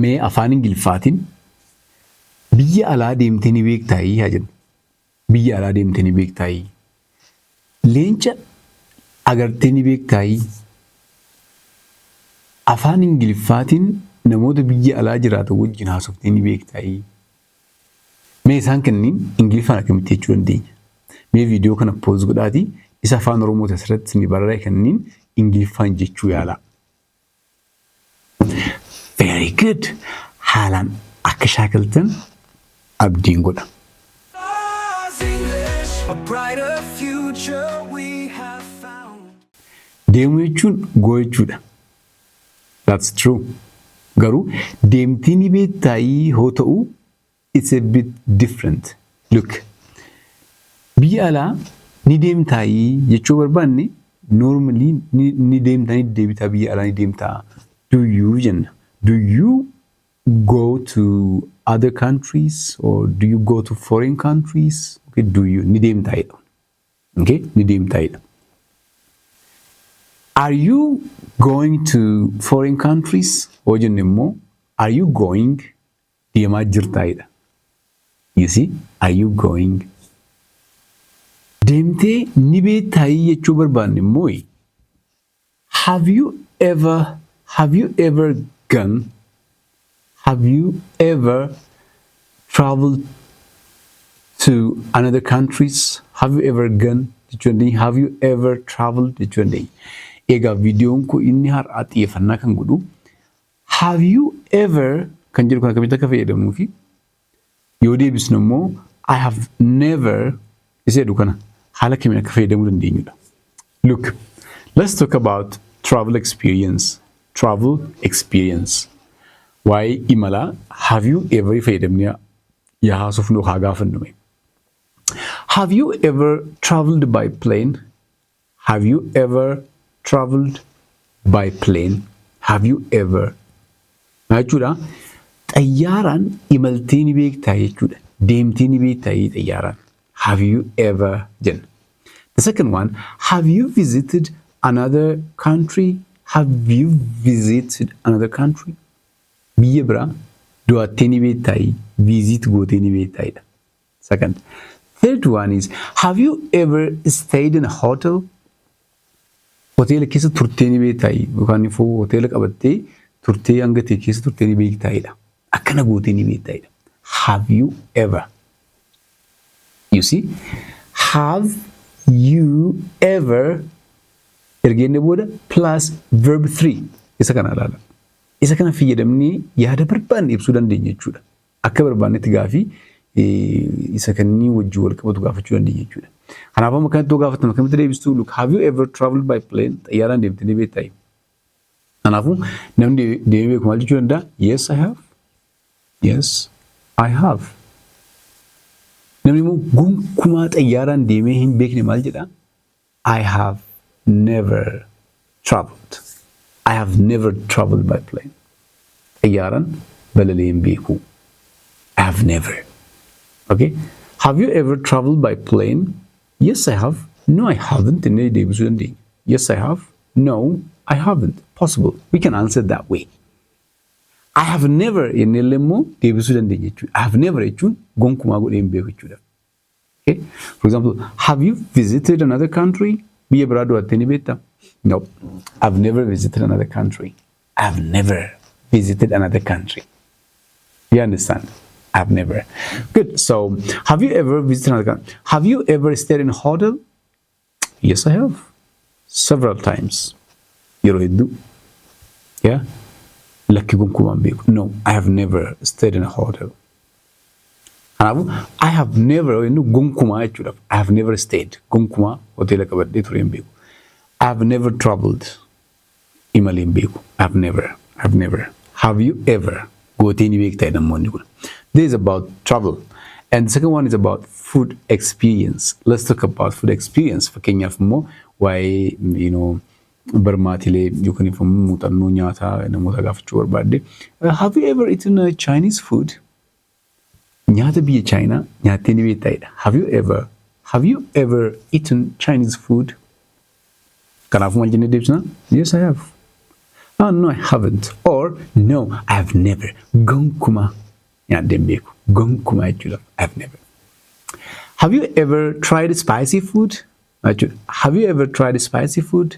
mee afaan Ingiliffaatiin biyya alaa deemtee ni beektaayii haa jennu. Biyya alaa deemtee ni beektaayii. Leenca agartee ni beektaayii. Afaan Ingiliffaatiin namoota biyya alaa jiraatan wajjin haasoftee ni beektaayii. Mee isaan kanneen Ingiliffaan akkamitti jechuu dandeenya? Mee viidiyoo kana pooz godhaatii isa afaan Oromoo asirratti ni barreeffame kanneen Ingiliffaan jechuu yaalaa. Very good. Haalaan akka shaakaltan abdiin godha. Deemuu jechuun goo jechuudha. That's true. Garuu deemtii ni beektaayii hoo ta'u it's a bit different. Look. Biyya alaa ni deemtaayii jechuu barbaanne normally ni deemtaa ni deebitaa biyya alaa ni deemtaa. Do you jenna? Do you go to other countries or do you go to foreign countries? Okay, do you ni deemtaayidha. Okay, ni deemtaayidha. Are you going to foreign countries? Or jenna immoo are you going deemaa jirtaayidha. You see, are you going? Deemtee ni beektaayii jechuu barbaanne immoo have you ever gone? Have you ever traveled to another countries? Have you ever gone? Have you ever traveled? Egaa viidiyoon kun inni har'aa xiyyeeffannaa kan godhu have you ever kan jedhu kan akkamitti akka fayyadamnuu fi yoo deebisnu immoo I have never isa jedhu kana haala kamiin akka fayyadamuu dandeenyudha. Look, let's talk about travel experience. Travel experience. Why imala have you ever fayyadamne yaa haasofnu haa gaafannu. Have you ever traveled by plane? Have you ever traveled by plane? Have you ever? Jechuudha xayyaaraan imaltee ni beektaa jechuudha. Deemtee ni beektaa xayyaaraan. Have you ever jenna. The second one, have you visited another country? Have you visited another country? Biyya biraa du'aattee ni beektaayii visit gootee ni beektaayidha. Second. Third one is have you ever stayed in a hotel? Hoteela keessa turtee ni beektaayii yookaan immoo hoteela qabattee turtee hanga ta'e keessa turtee ni beektaayidha. Akkana gootee ni beektaayidha. Have you ever? You see? Have you ever ergeenne booda plus verb 3 isa kana ilaala. Isa kana fayyadamnee yaada barbaanne ibsuu dandeenya jechuudha. Akka barbaannetti gaafii isa kanneen wajjin wal qabatu gaafachuu dandeenya jechuudha. Kanaafuu amma kanatti gaafatan akkamitti deebistuu? Look, have you ever traveled by plane? Xayyaaraan deemtee ni beektaayii. Kanaafuu namni deemee beeku maal jechuu danda'a? Yes, I have. Yes, I have. Namni immoo gonkumaa xayyaaraan deemee hin beekne maal jedhaa? I have never traveled. I have never traveled by plane. Xayyaaraan balalee hin beeku. I have never. Okay? Have you ever traveled by plane? Yes, I have. No, I haven't. Inni deebisuu dandeenya. Yes, I have. No, I haven't. Possible. We can answer that way. I have never inni immoo deebisuu dandeenya jechuudha. I have never jechuun gonkumaa godhee hin beeku jechuudha. Okay? For example, have you visited another country? Biyya biraa du'aattee ni beektaa? No, I've never visited another country. I've never visited another country. You understand? I've never. Good. So, have you ever visited another country? Have you ever stayed in a hotel? Yes, I have. Several times. Yeroo hedduu. Yeah? Lakki gonkumaan beeku. No, I have never stayed in a hotel. I have never gonkumaa jechuudha. I have never stayed. Gonkumaa hoteela qabadhee ture hin beeku. I have never traveled. Imalee hin beeku. I have never. I have never. Have you ever? Gootee ni beektaa namoonni kun. This is about travel. And the second one is about food experience. Let's talk about food experience. Fakkeenyaaf immoo waa'ee barmaatilee yookaan immoo muuxannoo nyaataa namoota gaafachuu barbaadde. Have you ever eaten Chinese food? Nyaata biyya China nyaattee ni beektaayidha. Have you ever eaten Chinese food? Kanaafuu maal jennee deebisna? Yes, I have. Oh no, I haven't. Or no, I have never. Gonkuma. Yeah, dembeku. Gonkuma jechuudha. I have never. Have you ever tried spicy food? Have you ever tried spicy food?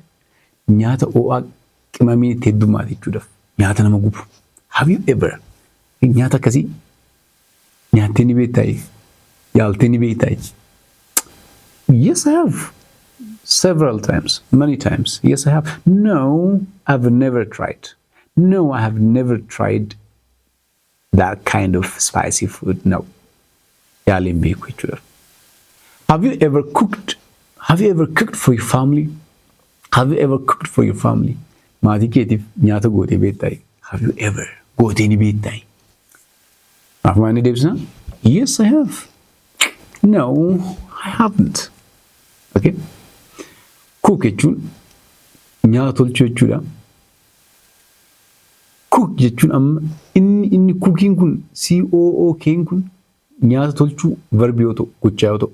Nyaata ho'aa qimamiin itti heddummaate jechuudha. Nyaata nama gubu. Have you ever? Nyaata akkasii nyaattee ni beektaa? Yaaltee ni beektaa? Yes, I have. Several times, many times. Yes, I have. No, I've never tried. No, I have never tried that kind of spicy food. No. Have you ever cooked? Have you ever cooked for your family? Have you ever cooked for your family? Have you ever goote ni beektaa? Yes, I have. No, I haven't. Okay. Cook jechuun nyaata tolchuu jechuudha. Cook jechuun amma inni cooking kun COOK'n kun nyaata tolchuu verbi yoo ta'u gochaa yoo ta'u.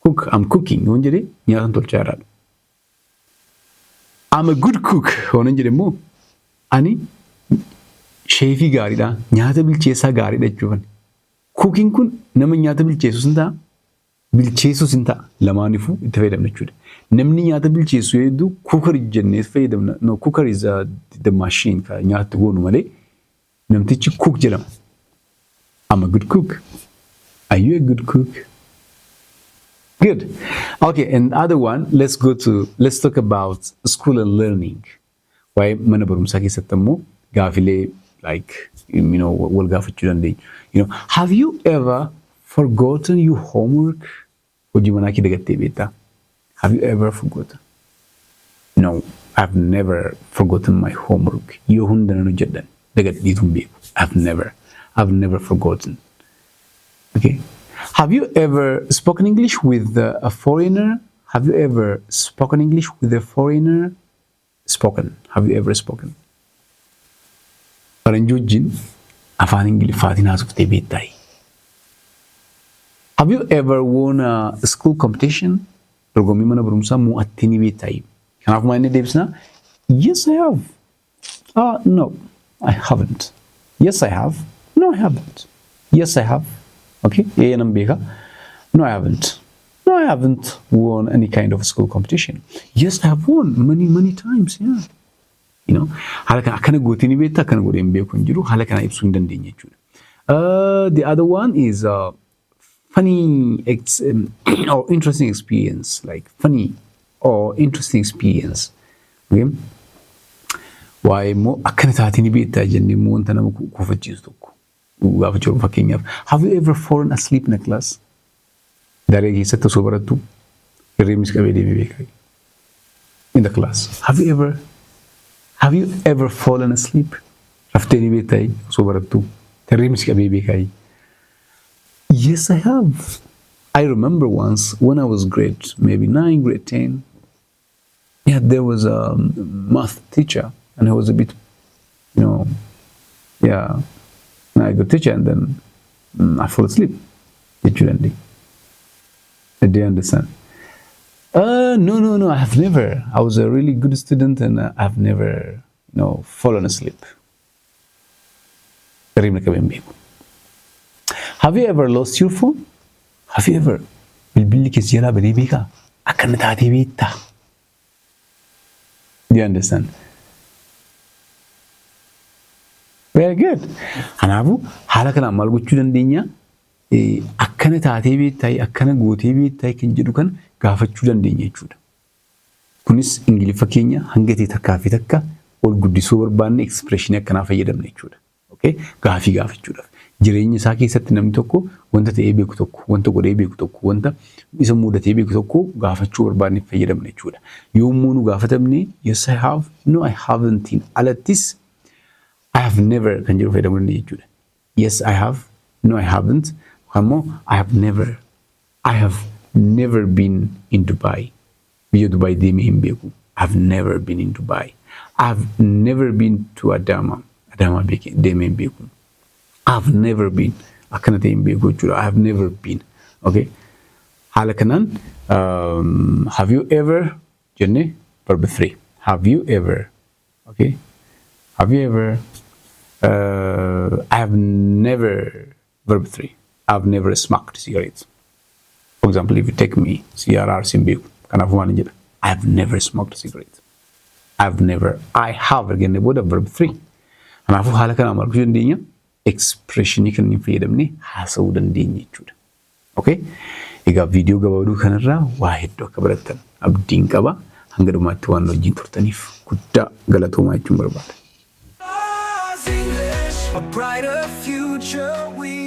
Cook, I'm cooking yoon jedhee nyaata tolchaa jiraadha. I'm a good cook yoon jedhe immoo ani sheefii gaariidha nyaata bilcheessaa gaariidha jechuudha. Cooking kun nama nyaata bilcheessu sin ta'a. Bilcheessu sin ta'a lamaaniifuu itti fayyadamna jechuudha. Namni nyaata bilcheessu hedduu cooker jennee fayyadamna. No, cooker is the machine ka nyaata goonu malee namtichi cook jedhama. I'm a good cook. Are you a good cook? Good. Okay, and other one, let's talk about school and learning. Why mana barumsaa keessatti immoo gaafilee like wal gaafachuu dandeenya. Have you ever forgotten your homework? Hojii manaa kee dagattee beektaa? Have you ever forgotten? No, I've never forgotten my homework. Yoo hunda nan hojjedhan dagadhiituun beeku. I've never forgotten. Okay. Have you ever spoken English with a foreigner? Have you ever spoken English with a foreigner? Spoken. Have you ever spoken? Faranjii wajjin afaan Ingiliffaatiin haasoftee beektaa? Have you ever won a school competition? Dorgommii mana barumsaa mo'attee ni beektaa? Kanaaf maal inni deebisnaa? Yes, I have. No, I haven't. Yes, I have. No, I haven't. Yes, I have. Okay, nan beeka. No, I haven't. No, I haven't won any kind of school competition. Yes, I have won many times. Yeah. Haala kana akkana gootee ni beektaa akkana godhee hin beeku hin jiru haala kana ibsuu hin dandeenye jechuudha. The other one is funny or interesting experience, like funny or interesting experience. Okay? Waa'ee immoo akkana taatee ni beektaa jennee immoo wanta nama kuufachiisu tokko. Gaafa jiru fakkeenyaaf. Have you ever fallen asleep in a class? Daree keessatti osoo barattu hirriibnis qabee deemee beekaa? In the class. Have you ever fallen asleep? Raftee ni beektaa osoo barattu hirriibnis qabee beekaa? Yes, I have. I remember once when I was grade maybe 9, grade 10. Yeah, there was a math teacher and he was a bit, not a good teacher, and then I fall asleep. Did you understand? No, I have never. I was a really good student and I've never, fallen asleep. Have you ever lost your phone? Have you ever? Bilbilli keessa jalaa badee beekaa? Akkana taatee beektaa? Do you understand? Very good. Kanaafuu haala kanaan maal gochuu dandeenya? Akkana taatee beektaa, akkana gootee beektaa kan jedhu kan gaafachuu dandeenya jechuudha. Kunis Ingiliffa keenya hanga ta'e takkaa fi takka ol guddisuu barbaanne expression akkanaa fayyadamna jechuudha. Okay? Gaafii gaafachuudhaaf. Jireenya isaa keessatti namni tokko wanta ta'ee beeku tokko, wanta godhee beeku tokko, wanta isa mudatee beeku tokko gaafachuu barbaanne fayyadamna jechuudha. Yommuu nu gaafatamne yes I have, no I haven't alattis I have never kan jedhu fayyadamuu dandeenya jechuudha. Yes I have, no I haven't. Ammoo I have never been in Dubai. Biyya Dubai deemee hin beeku. I have never been in Dubai. I have never been to Adama. Adama deemee hin beeku. I have never been. Akkana ta'e hin beeku jechuudha. I have never been. Okay. Haala kanaan have you ever jenne verb 3. Have you ever? Okay. Have you ever I have never verb 3. I've never smoked cigarettes. For example, if you take me, CRR Simbiu, kind of one, I have never smoked cigarettes. I have again the verb 3. And I've had a kind of expression you can feed them, has a wooden ding. Okay? You got video go to Canada, why do Cabratan, Abdin Kaba, Hangarumatuan, Jinturtanif, Kuta, Galatoma, Chumberbat. A brighter future we